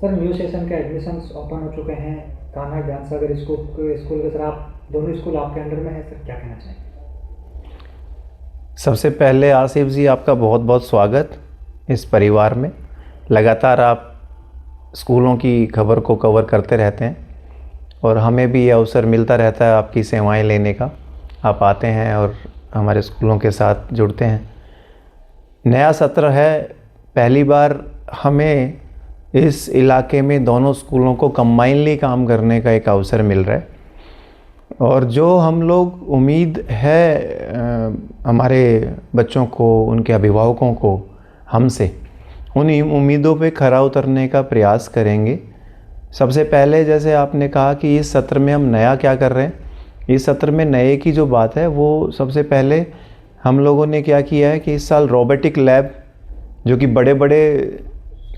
Sir new session के admissions open हो चुके हैं कान्हा ज्ञान सागर स्कूल के। सर आप दोनों स्कूल आपके अंडर में है, सर क्या कहना चाहेंगे? सबसे पहले आसिफ जी, आपका बहुत बहुत स्वागत इस परिवार में। लगातार आप स्कूलों की खबर को कवर करते रहते हैं और हमें भी ये अवसर मिलता रहता है आपकी सेवाएं लेने का। आप आते हैं और हमारे स्कूलों के साथ जुड़ते हैं। नया सत्र है, पहली बार हमें इस इलाके में दोनों स्कूलों को कंबाइनली काम करने का एक अवसर मिल रहा है और जो हम लोग उम्मीद है हमारे बच्चों को, उनके अभिभावकों को हमसे, उन उम्मीदों पे खरा उतरने का प्रयास करेंगे। सबसे पहले जैसे आपने कहा कि इस सत्र में हम नया क्या कर रहे हैं, इस सत्र में नए की जो बात है वो सबसे पहले हम लोगों ने क्या किया है कि इस साल रोबोटिक लैब, जो कि बड़े बड़े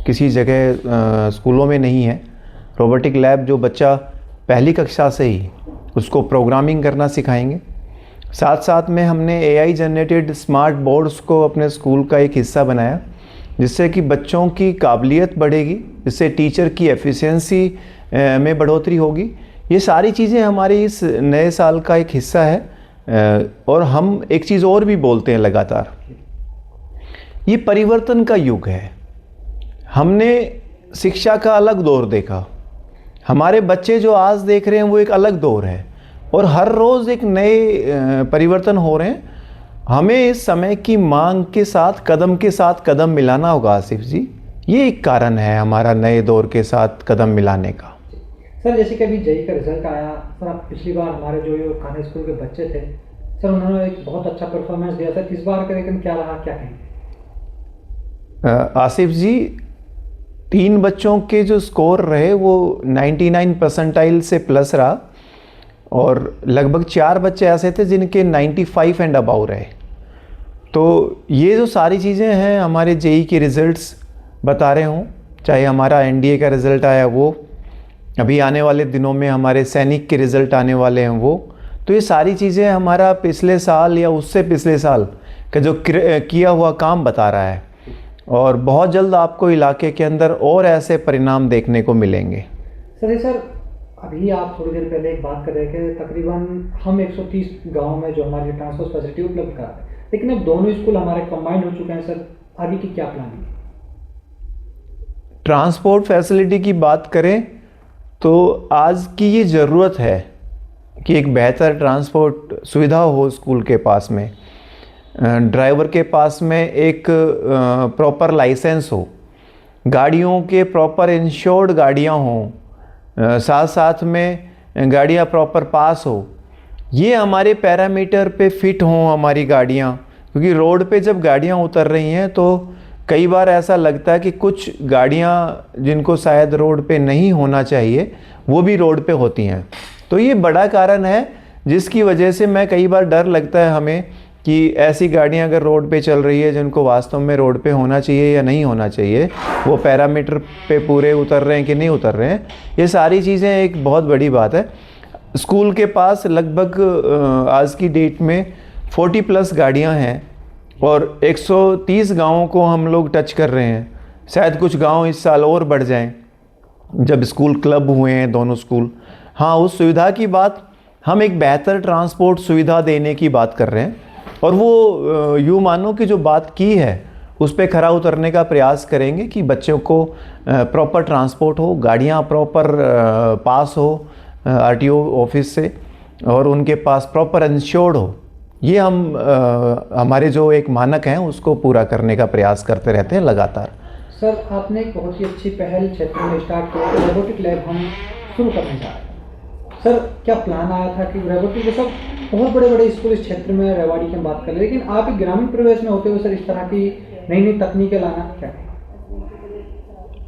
किसी जगह स्कूलों में नहीं है, रोबोटिक लैब जो बच्चा पहली कक्षा से ही उसको प्रोग्रामिंग करना सिखाएंगे। साथ साथ में हमने AI जनरेटेड स्मार्ट बोर्ड्स को अपने स्कूल का एक हिस्सा बनाया, जिससे कि बच्चों की काबिलियत बढ़ेगी, जिससे टीचर की एफिशिएंसी में बढ़ोतरी होगी। ये सारी चीज़ें हमारे इस नए साल का एक हिस्सा है। और हम एक चीज़ और भी बोलते हैं लगातार, ये परिवर्तन का युग है। हमने शिक्षा का अलग दौर देखा, हमारे बच्चे जो आज देख रहे हैं वो एक अलग दौर है और हर रोज़ एक नए परिवर्तन हो रहे हैं। हमें इस समय की मांग के साथ कदम मिलाना होगा आसिफ जी। ये एक कारण है हमारा नए दौर के साथ कदम मिलाने का। सर जैसे कि अभी जेई का रिजल्ट आया, सर आप पिछली बार हमारे जो कान्हा स्कूल के बच्चे थे सर, उन्होंने एक बहुत अच्छा परफॉर्मेंस दिया। सर इस बार का लेकिन क्या रहा, क्या कहेंगे? आसिफ जी, 3 बच्चों के जो स्कोर रहे वो 99 परसेंटाइल से प्लस रहा और लगभग 4 बच्चे ऐसे थे जिनके 95 एंड अबाउ रहे। तो ये जो सारी चीज़ें हैं हमारे जेई के रिज़ल्ट्स बता रहे हों, चाहे हमारा NDA का रिज़ल्ट आया वो, अभी आने वाले दिनों में हमारे सैनिक के रिज़ल्ट आने वाले हैं वो, तो ये सारी चीज़ें हमारा पिछले साल या उससे पिछले साल का जो किया हुआ काम बता रहा है और बहुत जल्द आपको इलाके के अंदर और ऐसे परिणाम देखने को मिलेंगे। सर अभी आप थोड़ी देर पहले एक बात कर रहे थे, तकरीबन हम 130 गांव में जो हमारी ट्रांसपोर्ट फैसिलिटी उपलब्ध करा है, लेकिन अब दोनों स्कूल हमारे कंबाइंड हो चुके हैं। सर आगे की क्या प्लानिंग है? ट्रांसपोर्ट फैसिलिटी की बात करें तो आज की ये ज़रूरत है कि एक बेहतर ट्रांसपोर्ट सुविधा हो स्कूल के पास में, ड्राइवर के पास में एक प्रॉपर लाइसेंस हो, गाड़ियों के प्रॉपर इंश्योर्ड गाड़ियां हों, साथ साथ में गाड़ियां प्रॉपर पास हो। ये हमारे पैरामीटर पे फिट हों हमारी गाड़ियां, क्योंकि रोड पे जब गाड़ियां उतर रही हैं तो कई बार ऐसा लगता है कि कुछ गाड़ियां जिनको शायद रोड पे नहीं होना चाहिए वो भी रोड पे होती हैं। तो ये बड़ा कारण है जिसकी वजह से मैं कई बार डर लगता है हमें कि ऐसी गाड़ियां अगर रोड पे चल रही है जिनको वास्तव में रोड पे होना चाहिए या नहीं होना चाहिए, वो पैरामीटर पे पूरे उतर रहे हैं कि नहीं उतर रहे हैं, ये सारी चीज़ें एक बहुत बड़ी बात है। स्कूल के पास लगभग आज की डेट में 40+ गाड़ियां हैं और 130 गाँवों को हम लोग टच कर रहे हैं। शायद कुछ गाँव इस साल और बढ़ जाएँ जब स्कूल क्लब हुए हैं दोनों स्कूल। हाँ, उस सुविधा की बात, हम एक बेहतर ट्रांसपोर्ट सुविधा देने की बात कर रहे हैं और वो यूँ मानो कि जो बात की है उस पर खरा उतरने का प्रयास करेंगे कि बच्चों को प्रॉपर ट्रांसपोर्ट हो, गाड़ियाँ प्रॉपर पास हो RTO ऑफिस से और उनके पास प्रॉपर इंश्योर्ड हो। ये हम हमारे जो एक मानक हैं उसको पूरा करने का प्रयास करते रहते हैं लगातार। सर आपने एक बहुत ही अच्छी पहल क्षेत्र में स्टार्ट किया, रोबोटिक लैब हम शुरू करने जा रहे हैं। सर क्या प्लान आया था कि रोबोटिक, सब बहुत बड़े बड़े स्कूल इस क्षेत्र में रेवाड़ी की बात कर रहे हैं, लेकिन आप एक ग्रामीण परिवेश में होते हुए सर इस तरह की नई नई तकनीकें लाना क्या है?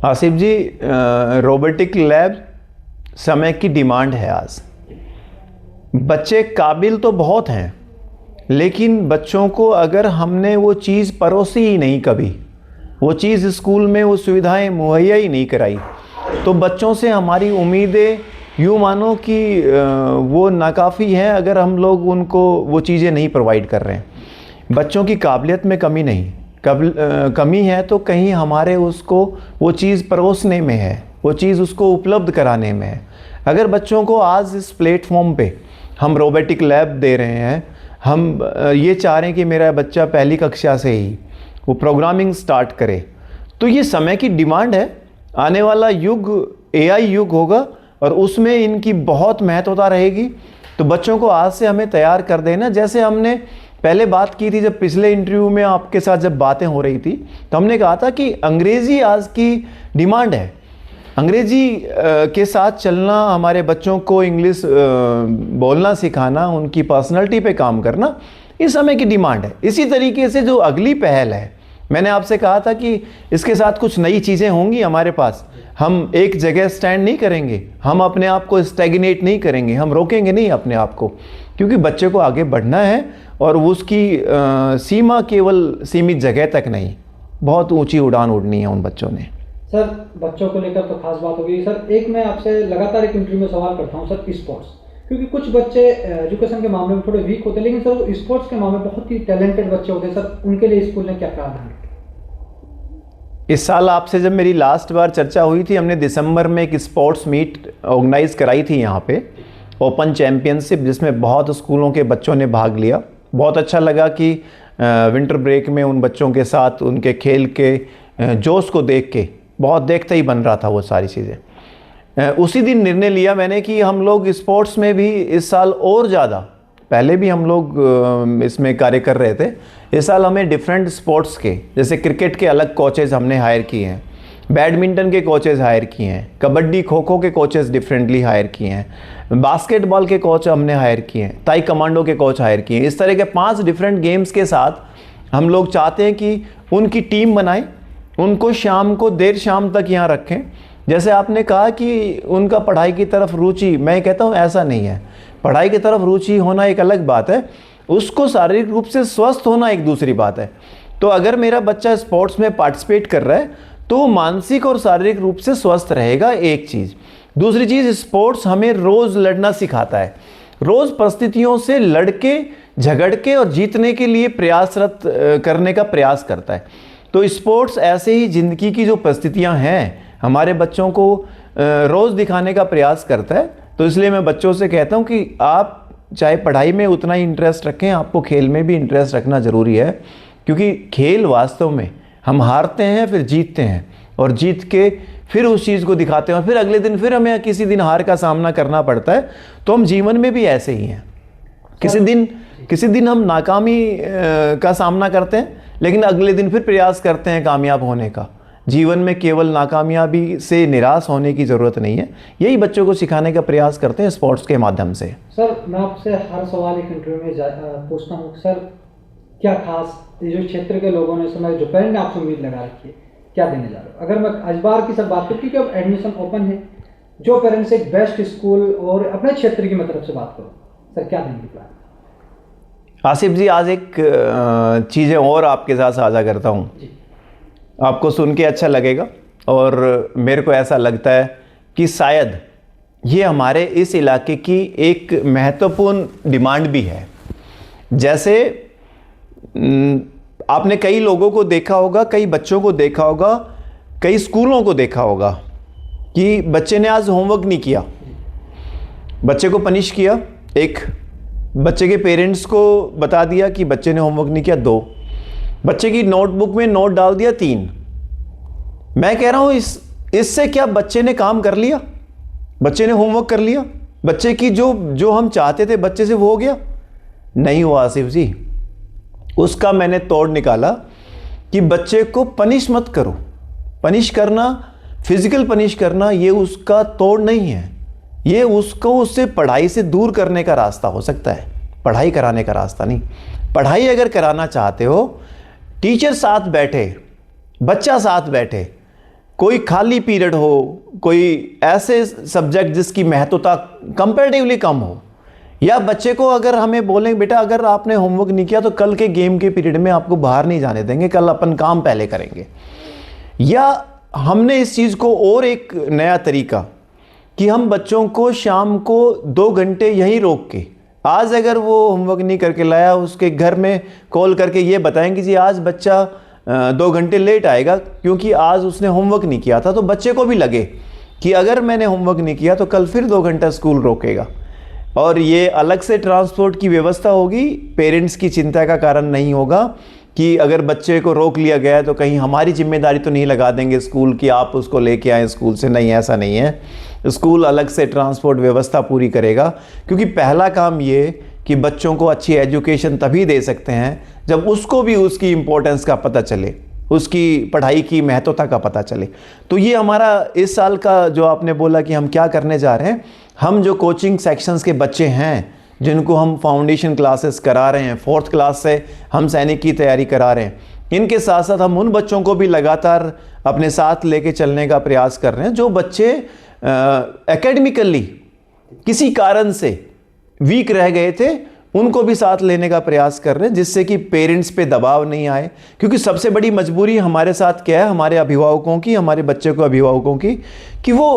आसिफ जी, रोबोटिक लैब समय की डिमांड है। आज बच्चे काबिल तो बहुत हैं, लेकिन बच्चों को अगर हमने वो चीज़ परोसी ही नहीं, कभी वो चीज़ स्कूल में वो सुविधाएं मुहैया ही नहीं कराई, तो बच्चों से हमारी उम्मीदें यूँ मानो कि वो नाकाफ़ी हैं अगर हम लोग उनको वो चीज़ें नहीं प्रोवाइड कर रहे हैं। बच्चों की काबिलियत में कमी नहीं, कमी है तो कहीं हमारे उसको वो चीज़ परोसने में है, वो चीज़ उसको उपलब्ध कराने में है। अगर बच्चों को आज इस प्लेटफॉर्म पे हम रोबोटिक लैब दे रहे हैं, हम ये चाह रहे हैं कि मेरा बच्चा पहली कक्षा से ही वो प्रोग्रामिंग स्टार्ट करे, तो ये समय की डिमांड है। आने वाला युग एआई युग होगा और उसमें इनकी बहुत महत्वता रहेगी। तो बच्चों को आज से हमें तैयार कर देना। जैसे हमने पहले बात की थी, जब पिछले इंटरव्यू में आपके साथ जब बातें हो रही थी, तो हमने कहा था कि अंग्रेज़ी आज की डिमांड है। अंग्रेज़ी के साथ चलना, हमारे बच्चों को इंग्लिश बोलना सिखाना, उनकी पर्सनैलिटी पे काम करना, इस समय की डिमांड है। इसी तरीके से जो अगली पहल है, मैंने आपसे कहा था कि इसके साथ कुछ नई चीज़ें होंगी हमारे पास। हम एक जगह स्टैंड नहीं करेंगे, हम अपने आप को स्टैग्नेट नहीं करेंगे, हम रोकेंगे नहीं अपने आप को, क्योंकि बच्चे को आगे बढ़ना है और उसकी सीमा केवल सीमित जगह तक नहीं, बहुत ऊंची उड़ान उड़नी है उन बच्चों ने। सर, बच्चों को लेकर तो खास बात होगी। सर, एक मैं आपसे लगातार एक इंटरव्यू में सवाल करता हूँ सर, स्पोर्ट्स, क्योंकि कुछ बच्चे एजुकेशन के मामले में थोड़े वीक होते हैं, लेकिन सर वो स्पोर्ट्स के मामले में बहुत ही टैलेंटेड बच्चे होते हैं। सर, उनके लिए स्कूल ने क्या प्रावधान किया? इस साल आपसे जब मेरी लास्ट बार चर्चा हुई थी, हमने दिसंबर में एक स्पोर्ट्स मीट ऑर्गेनाइज कराई थी यहाँ पे, ओपन चैम्पियनशिप, जिसमें बहुत स्कूलों के बच्चों ने भाग लिया। बहुत अच्छा लगा कि विंटर ब्रेक में उन बच्चों के साथ उनके खेल के जोश को देख के बहुत देखते ही बन रहा था वो सारी चीज़ें। उसी दिन निर्णय लिया मैंने कि हम लोग स्पोर्ट्स में भी इस साल और ज़्यादा, पहले भी हम लोग इसमें कार्य कर रहे थे, इस साल हमें डिफरेंट स्पोर्ट्स के, जैसे क्रिकेट के अलग कोचेज़ हमने हायर किए हैं, बैडमिंटन के कोचेज़ हायर किए हैं, कबड्डी खो खो के कोचेज़ डिफरेंटली हायर किए हैं, बास्केटबॉल के कोच हमने हायर किए हैं, ताई कमांडो के कोच हायर किए हैं। इस तरह के 5 डिफरेंट गेम्स के साथ हम लोग चाहते हैं कि उनकी टीम बनाएं, उनको शाम को देर शाम तक यहाँ रखें। जैसे आपने कहा कि उनका पढ़ाई की तरफ रुचि, मैं कहता हूँ ऐसा नहीं है। पढ़ाई की तरफ रुचि होना एक अलग बात है, उसको शारीरिक रूप से स्वस्थ होना एक दूसरी बात है। तो अगर मेरा बच्चा स्पोर्ट्स में पार्टिसिपेट कर रहा है तो वो मानसिक और शारीरिक रूप से स्वस्थ रहेगा, एक चीज़। दूसरी चीज़, स्पोर्ट्स हमें रोज़ लड़ना सिखाता है, रोज़ परिस्थितियों से लड़ के, झगड़ के और जीतने के लिए प्रयासरत करने का प्रयास करता है। तो स्पोर्ट्स ऐसे ही ज़िंदगी की जो परिस्थितियाँ हैं हमारे बच्चों को रोज़ दिखाने का प्रयास करता है। तो इसलिए मैं बच्चों से कहता हूँ कि आप चाहे पढ़ाई में उतना ही इंटरेस्ट रखें, आपको खेल में भी इंटरेस्ट रखना ज़रूरी है, क्योंकि खेल वास्तव में हम हारते हैं, फिर जीतते हैं, और जीत के फिर उस चीज़ को दिखाते हैं, और फिर अगले दिन फिर हमें किसी दिन हार का सामना करना पड़ता है। तो हम जीवन में भी ऐसे ही हैं, किसी दिन हम नाकामी का सामना करते हैं, लेकिन अगले दिन फिर प्रयास करते हैं कामयाब होने का। जीवन में केवल नाकामयाबी से निराश होने की ज़रूरत नहीं है, यही बच्चों को सिखाने का प्रयास करते हैं स्पोर्ट्स के माध्यम से। सर, मैं आपसे हर सवाल एक इंटरव्यू में पूछता हूँ सर, क्या खास जो क्षेत्र के लोगों ने, समय जो पेरेंट ने आपसे उम्मीद लगा रखी है, क्या देने जा रहे हो? अगर मैं आज बार की सब बात करूँ, क्योंकि अब एडमिशन ओपन है, जो पेरेंट्स एक बेस्ट स्कूल और अपने क्षेत्र की मैं तरफ से बात करूँ, सर क्या देंगे प्लान? आसिफ जी, आज एक चीज़ें और आपके साथ साझा करता हूँ, आपको सुन के अच्छा लगेगा, और मेरे को ऐसा लगता है कि शायद ये हमारे इस इलाके की एक महत्वपूर्ण डिमांड भी है। जैसे आपने कई लोगों को देखा होगा, कई बच्चों को देखा होगा, कई स्कूलों को देखा होगा कि बच्चे ने आज होमवर्क नहीं किया, बच्चे को पनिश किया, एक बच्चे के पेरेंट्स को बता दिया कि बच्चे ने होमवर्क नहीं किया, 2 बच्चे की नोटबुक में नोट डाल दिया, 3। मैं कह रहा हूं इससे क्या बच्चे ने काम कर लिया? बच्चे ने होमवर्क कर लिया? बच्चे की जो हम चाहते थे बच्चे से वो हो गया? नहीं हुआ आसिफ जी। उसका मैंने तोड़ निकाला कि बच्चे को पनिश मत करो। पनिश करना, फिजिकल पनिश करना, ये उसका तोड़ नहीं है, ये उससे पढ़ाई से दूर करने का रास्ता हो सकता है, पढ़ाई कराने का रास्ता नहीं। पढ़ाई अगर कराना चाहते हो, टीचर साथ बैठे, बच्चा साथ बैठे, कोई खाली पीरियड हो, कोई ऐसे सब्जेक्ट जिसकी महत्वता कंपैरेटिवली कम हो, या बच्चे को अगर हमें बोलें बेटा अगर आपने होमवर्क नहीं किया तो कल के गेम के पीरियड में आपको बाहर नहीं जाने देंगे, कल अपन काम पहले करेंगे। या हमने इस चीज़ को और एक नया तरीका कि हम बच्चों को शाम को 2 घंटे यहीं रोक के, आज अगर वो होमवर्क नहीं करके लाया, उसके घर में कॉल करके ये बताएंगे जी आज बच्चा 2 घंटे लेट आएगा क्योंकि आज उसने होमवर्क नहीं किया था, तो बच्चे को भी लगे कि अगर मैंने होमवर्क नहीं किया तो कल फिर 2 घंटा स्कूल रोकेगा, और ये अलग से ट्रांसपोर्ट की व्यवस्था होगी, पेरेंट्स की चिंता का कारण नहीं होगा कि अगर बच्चे को रोक लिया गया है तो कहीं हमारी जिम्मेदारी तो नहीं लगा देंगे स्कूल की आप उसको लेके आए स्कूल से। नहीं, ऐसा नहीं है, स्कूल अलग से ट्रांसपोर्ट व्यवस्था पूरी करेगा, क्योंकि पहला काम ये कि बच्चों को अच्छी एजुकेशन तभी दे सकते हैं जब उसको भी उसकी इम्पोर्टेंस का पता चले, उसकी पढ़ाई की महत्वता का पता चले। तो ये हमारा इस साल का जो आपने बोला कि हम क्या करने जा रहे हैं, हम जो कोचिंग सेक्शंस के बच्चे हैं जिनको हम फाउंडेशन क्लासेस करा रहे हैं, 4th क्लास से हम सैनिक की तैयारी करा रहे हैं, इनके साथ साथ हम उन बच्चों को भी लगातार अपने साथ लेके चलने का प्रयास कर रहे हैं जो बच्चे एकेडमिकली किसी कारण से वीक रह गए थे, उनको भी साथ लेने का प्रयास कर रहे हैं, जिससे कि पेरेंट्स पे दबाव नहीं आए। क्योंकि सबसे बड़ी मजबूरी हमारे साथ क्या है, हमारे अभिभावकों की, हमारे बच्चे को अभिभावकों की, कि वो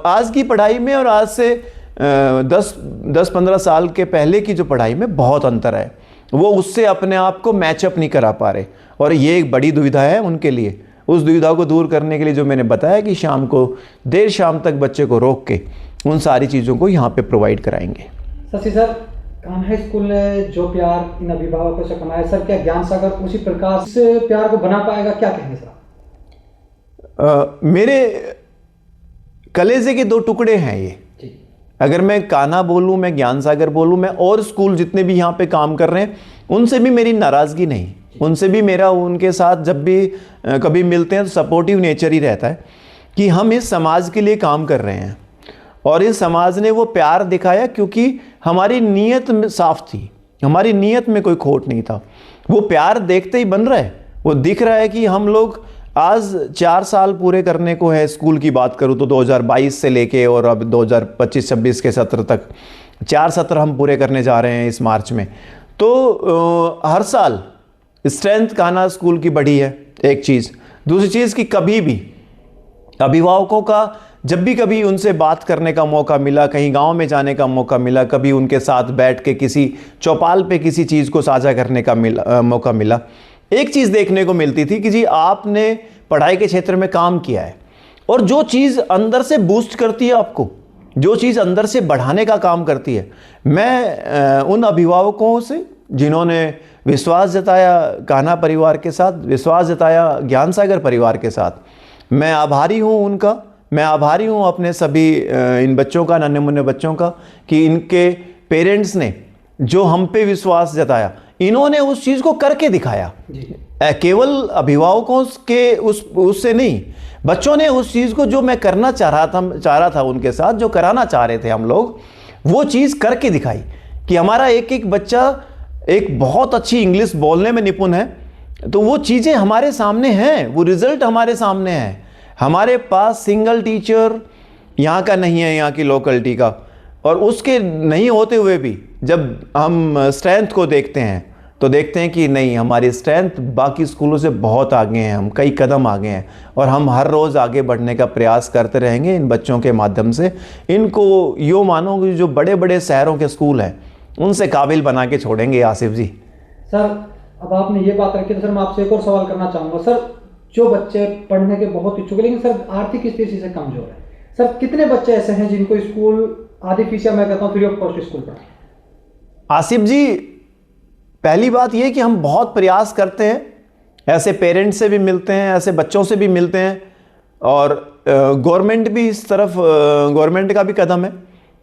आज की पढ़ाई में और आज से 10-15 साल के पहले की जो पढ़ाई में बहुत अंतर है, वो उससे अपने आप को मैचअप नहीं करा पा रहे, और ये एक बड़ी दुविधा है उनके लिए। उस दुविधा को दूर करने के लिए जो मैंने बताया कि शाम को देर शाम तक बच्चे को रोक के उन सारी चीज़ों को यहाँ पे प्रोवाइड कराएंगे। शशि सर, कान्हा स्कूल ने जो प्यार इन अभिभावकों से कमाया सर, क्या ज्ञान सागर उसी प्रकार से प्यार को बना पाएगा, क्या कहेंगे सर? मेरे कलेजे के 2 टुकड़े हैं ये। अगर मैं कान्हा बोलूँ, मैं ज्ञान सागर बोलूँ, मैं और स्कूल जितने भी यहाँ पे काम कर रहे हैं उनसे भी मेरी नाराज़गी नहीं, उनसे भी मेरा उनके साथ जब भी कभी मिलते हैं तो सपोर्टिव नेचर ही रहता है कि हम इस समाज के लिए काम कर रहे हैं, और इस समाज ने वो प्यार दिखाया क्योंकि हमारी नीयत साफ थी, हमारी नीयत में कोई खोट नहीं था। वो प्यार देखते ही बन रहा है, वो दिख रहा है कि हम लोग आज 4 साल पूरे करने को है। स्कूल की बात करूँ तो 2022 से लेके और अब 2025-26 के सत्र तक 4 सत्र हम पूरे करने जा रहे हैं इस मार्च में। तो हर साल स्ट्रेंथ कान्हा स्कूल की बढ़ी है, एक चीज़। दूसरी चीज़ कि कभी भी अभिभावकों का जब भी कभी उनसे बात करने का मौका मिला, कहीं गांव में जाने का मौका मिला, कभी उनके साथ बैठ के किसी चौपाल पे किसी चीज़ को साझा करने का मौका मिला, एक चीज़ देखने को मिलती थी कि जी आपने पढ़ाई के क्षेत्र में काम किया है, और जो चीज़ अंदर से बूस्ट करती है आपको, जो चीज़ अंदर से बढ़ाने का काम करती है, मैं उन अभिभावकों से जिन्होंने विश्वास जताया कान्हा परिवार के साथ, विश्वास जताया ज्ञान सागर परिवार के साथ, मैं आभारी हूँ उनका। मैं आभारी हूँ अपने सभी इन बच्चों का, नन्हे मुन्ने बच्चों का, कि इनके पेरेंट्स ने जो हम पे विश्वास जताया, इन्होंने उस चीज़ को करके दिखाया। केवल अभिभावकों के उससे नहीं, बच्चों ने उस चीज़ को जो मैं करना चाह रहा था उनके साथ, जो कराना चाह रहे थे हम लोग, वो चीज़ करके दिखाई कि हमारा एक एक बच्चा एक बहुत अच्छी इंग्लिश बोलने में निपुण है, तो वो चीज़ें हमारे सामने हैं, वो रिजल्ट हमारे सामने है। हमारे पास सिंगल टीचर यहाँ का नहीं है, यहाँ की लोकलिटी का, और उसके नहीं होते हुए भी जब हम स्ट्रेंथ को देखते हैं तो देखते हैं कि नहीं, हमारी स्ट्रेंथ बाकी स्कूलों से बहुत आगे हैं, हम कई कदम आगे हैं, और हम हर रोज़ आगे बढ़ने का प्रयास करते रहेंगे इन बच्चों के माध्यम से। इनको यूँ मानो कि जो बड़े बड़े शहरों के स्कूल हैं उनसे काबिल बना के छोड़ेंगे आसिफ जी। सर, अब आपने ये बात रखी तो सर मैं आपसे एक और सवाल करना चाहूँगा। सर, जो बच्चे पढ़ने के बहुत इच्छुक है लेकिन सर आर्थिक स्थिति से कमजोर है, सर कितने बच्चे ऐसे हैं जिनको स्कूल आधी फीस, या मैं कहता हूँ फ्री ऑफ कॉस्ट स्कूल पढ़ाएं? आसिफ जी, पहली बात यह कि हम बहुत प्रयास करते हैं, ऐसे पेरेंट्स से भी मिलते हैं, ऐसे बच्चों से भी मिलते हैं, और गवर्नमेंट भी इस तरफ, गवर्नमेंट का भी कदम है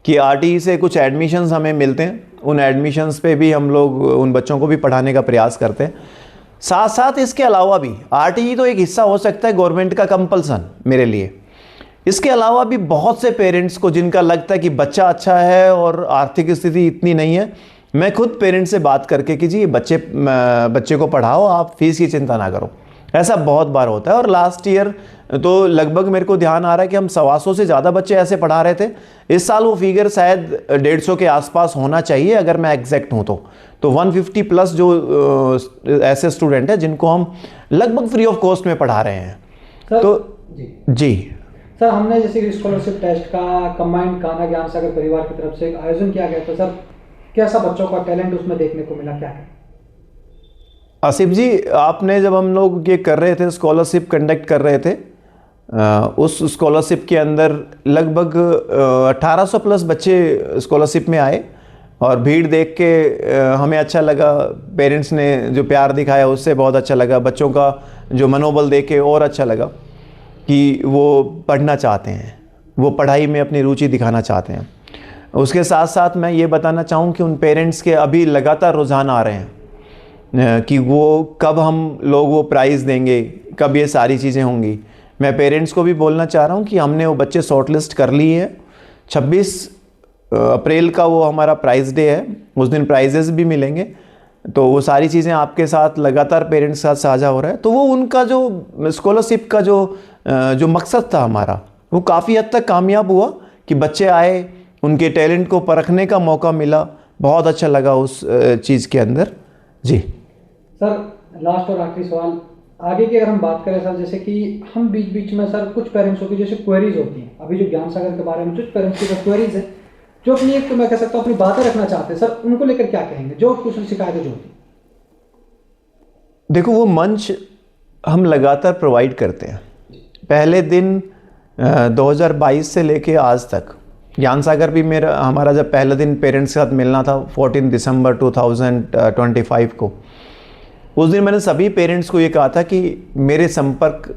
कि आरटीई से कुछ एडमिशन्स हमें मिलते हैं, उन एडमिशन्स पे भी हम लोग उन बच्चों को भी पढ़ाने का प्रयास करते हैं। साथ साथ इसके अलावा भी आरटीई तो एक हिस्सा हो सकता है गवर्नमेंट का कंपल्सन मेरे लिए, इसके अलावा भी बहुत से पेरेंट्स को जिनका लगता है कि बच्चा अच्छा है और आर्थिक स्थिति इतनी नहीं है, मैं खुद पेरेंट्स से बात करके कि जी बच्चे को पढ़ाओ, आप फीस की चिंता ना करो, ऐसा बहुत बार होता है। और लास्ट ईयर तो लगभग मेरे को ध्यान आ रहा है कि हम 125 से ज़्यादा बच्चे ऐसे पढ़ा रहे थे। इस साल वो फिगर शायद 150 के आसपास होना चाहिए अगर मैं एग्जैक्ट हूँ तो 150 प्लस जो ऐसे स्टूडेंट हैं जिनको हम लगभग फ्री ऑफ कॉस्ट में पढ़ा रहे हैं। सर, तो जी सर, हमने जैसे स्कॉलरशिप टेस्ट का कंबाइंड कान्हा ज्ञान सागर परिवार की तरफ से आयोजन किया गया, तो सर कैसा बच्चों का टैलेंट उसमें देखने को मिला, क्या है? आसिफ जी, आपने जब हम लोग ये कर रहे थे, स्कॉलरशिप कंडक्ट कर रहे थे, उस स्कॉलरशिप के अंदर लगभग 1800 प्लस बच्चे स्कॉलरशिप में आए और भीड़ देख के हमें अच्छा लगा। पेरेंट्स ने जो प्यार दिखाया उससे बहुत अच्छा लगा। बच्चों का जो मनोबल देख के और अच्छा लगा कि वो पढ़ना चाहते हैं, वो पढ़ाई में अपनी रुचि दिखाना चाहते हैं। उसके साथ साथ मैं ये बताना चाहूँ कि उन पेरेंट्स के अभी लगातार रुझान आ रहे हैं कि वो कब हम लोग वो प्राइज़ देंगे, कब ये सारी चीज़ें होंगी। मैं पेरेंट्स को भी बोलना चाह रहा हूँ कि हमने वो बच्चे शॉर्टलिस्ट कर लिए हैं। 26 अप्रैल का वो हमारा प्राइज़ डे है, उस दिन प्राइजेस भी मिलेंगे। तो वो सारी चीज़ें आपके साथ लगातार पेरेंट्स के साथ साझा हो रहा है। तो वो उनका जो स्कॉलरशिप का जो मकसद था हमारा, वो काफ़ी हद तक कामयाब हुआ कि बच्चे आए, उनके टैलेंट को परखने का मौका मिला। बहुत अच्छा लगा उस चीज़ के अंदर। जी सर, लास्ट और आखिरी सवाल आगे की अगर हम बात करें सर, जैसे कि हम बीच बीच में सर कुछ पेरेंट्सों की जैसे क्वेरीज होती हैं, अभी जो ज्ञान सागर के बारे में कुछ पेरेंट्स की क्वेरीज है जो अपनी एक, तो मैं कह सकता हूँ अपनी बातें रखना चाहते हैं सर, उनको लेकर क्या कहेंगे जो कुछ शिकायतें जो होती? देखो, वो मंच हम लगातार प्रोवाइड करते हैं। पहले दिन 2022 से लेके आज तक ज्ञान सागर भी हमारा जब पहला दिन पेरेंट्स के साथ मिलना था 14 दिसंबर 2025 को, उस दिन मैंने सभी पेरेंट्स को ये कहा था कि मेरे संपर्क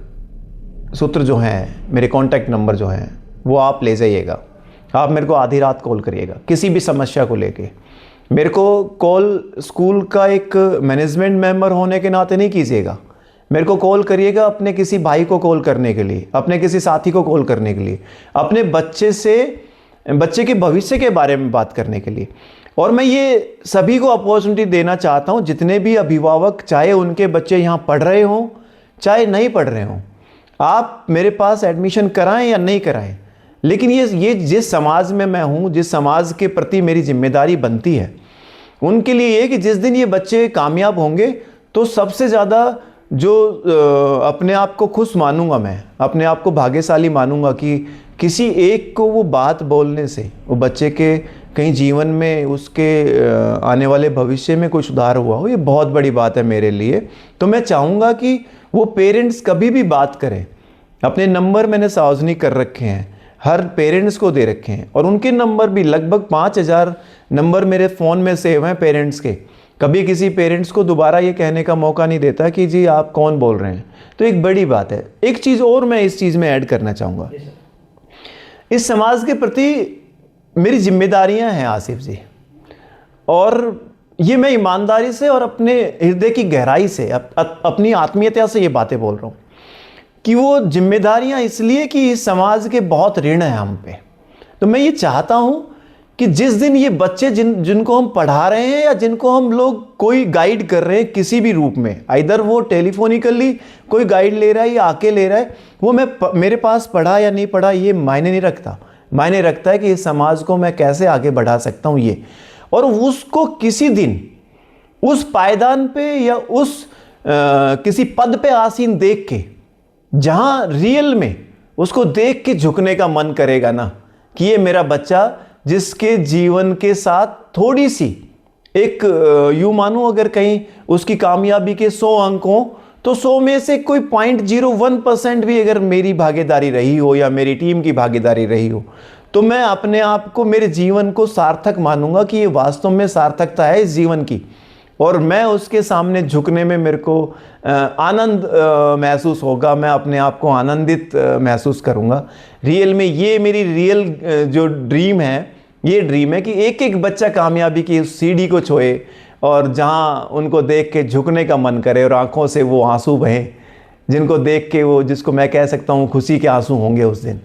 सूत्र जो हैं, मेरे कॉन्टैक्ट नंबर जो हैं, वो आप ले जाइएगा। आप मेरे को आधी रात कॉल करिएगा किसी भी समस्या को लेके। मेरे को कॉल स्कूल का एक मैनेजमेंट मेंबर होने के नाते नहीं कीजिएगा। मेरे को कॉल करिएगा अपने किसी भाई को कॉल करने के लिए, अपने किसी साथी को कॉल करने के लिए, अपने बच्चे के भविष्य के बारे में बात करने के लिए। और मैं ये सभी को अपॉर्चुनिटी देना चाहता हूँ, जितने भी अभिभावक, चाहे उनके बच्चे यहाँ पढ़ रहे हों चाहे नहीं पढ़ रहे हों, आप मेरे पास एडमिशन कराएं या नहीं कराएं, लेकिन ये जिस समाज में मैं हूँ, जिस समाज के प्रति मेरी जिम्मेदारी बनती है, उनके लिए ये कि जिस दिन ये बच्चे कामयाब होंगे तो सबसे ज़्यादा जो अपने आप को खुश मानूंगा, मैं अपने आप को भाग्यशाली मानूंगा कि किसी एक को वो बात बोलने से वो बच्चे के कहीं जीवन में, उसके आने वाले भविष्य में कोई सुधार हुआ हो, ये बहुत बड़ी बात है मेरे लिए। तो मैं चाहूँगा कि वो पेरेंट्स कभी भी बात करें। अपने नंबर मैंने सार्वजनिक कर रखे हैं, हर पेरेंट्स को दे रखे हैं, और उनके नंबर भी लगभग 5000 नंबर मेरे फ़ोन में सेव हैं पेरेंट्स के। कभी किसी पेरेंट्स को दोबारा ये कहने का मौका नहीं देता कि जी आप कौन बोल रहे हैं। तो एक बड़ी बात है। एक चीज़ और मैं इस चीज़ में ऐड करना चाहूँगा, इस समाज के प्रति मेरी जिम्मेदारियां हैं आसिफ जी, और ये मैं ईमानदारी से और अपने हृदय की गहराई से, अपनी आत्मीयता से ये बातें बोल रहा हूँ कि वो जिम्मेदारियां इसलिए कि इस समाज के बहुत ऋण है हम पे। तो मैं ये चाहता हूँ कि जिस दिन ये बच्चे जिनको हम पढ़ा रहे हैं या जिनको हम लोग कोई गाइड कर रहे हैं किसी भी रूप में, इधर वो टेलीफोनिकली कोई गाइड ले रहा है या आके ले रहा है, वो मेरे पास पढ़ा या नहीं पढ़ा ये मायने नहीं रखता। मायने रखता है कि इस समाज को मैं कैसे आगे बढ़ा सकता हूँ ये। और उसको किसी दिन उस पायदान पे या उस किसी पद पे आसीन देख के, जहाँ रियल में उसको देख के झुकने का मन करेगा ना, कि ये मेरा बच्चा जिसके जीवन के साथ थोड़ी सी एक यूँ मानो अगर कहीं उसकी कामयाबी के 100 अंक हों तो 100 में से कोई 0.01% भी अगर मेरी भागीदारी रही हो या मेरी टीम की भागीदारी रही हो, तो मैं अपने आप को, मेरे जीवन को सार्थक मानूंगा कि ये वास्तव में सार्थकता है इस जीवन की। और मैं उसके सामने झुकने में मेरे को आनंद महसूस होगा, मैं अपने आप को आनंदित महसूस करूँगा। रियल में ये मेरी रियल जो ड्रीम है, ये ड्रीम है कि एक एक बच्चा कामयाबी की उस सीढ़ी को छुए और जहाँ उनको देख के झुकने का मन करे और आंखों से वो आंसू बहें, जिनको देख के वो, जिसको मैं कह सकता हूँ खुशी के आंसू होंगे उस दिन।